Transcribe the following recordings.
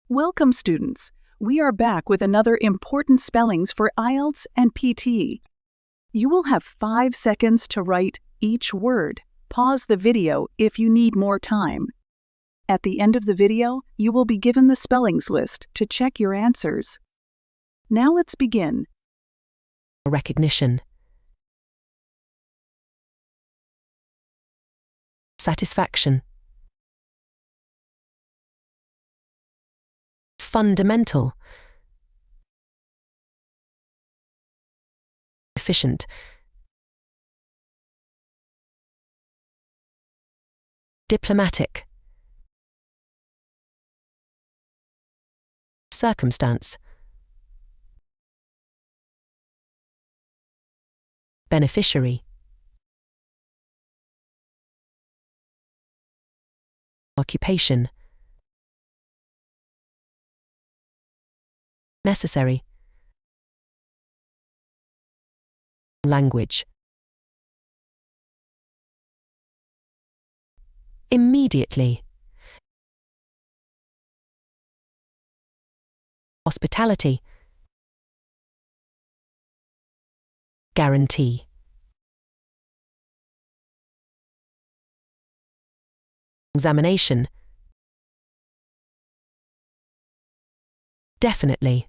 Welcome, students. We are back with another important spellings for IELTS and PTE. You will have 5 seconds to write each word. Pause the video if you need more time. At the end of the video, you will be given the spellings list to check your answers. Now let's begin. Recognition. Satisfaction. Fundamental. Efficient. Diplomatic. Circumstance. Beneficiary. Occupation. Necessary. Language. Immediately. Hospitality. Guarantee. Examination. Definitely.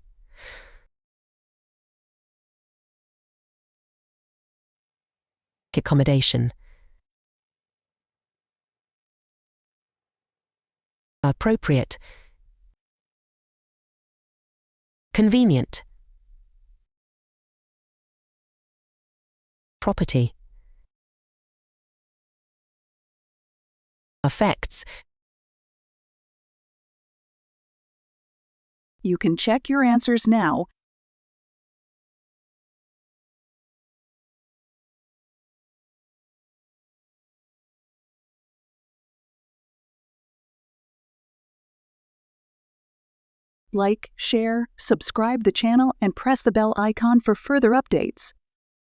Accommodation. Appropriate. Convenient. Property. Effects. You can check your answers now. Like, share, subscribe the channel, and press the bell icon for further updates.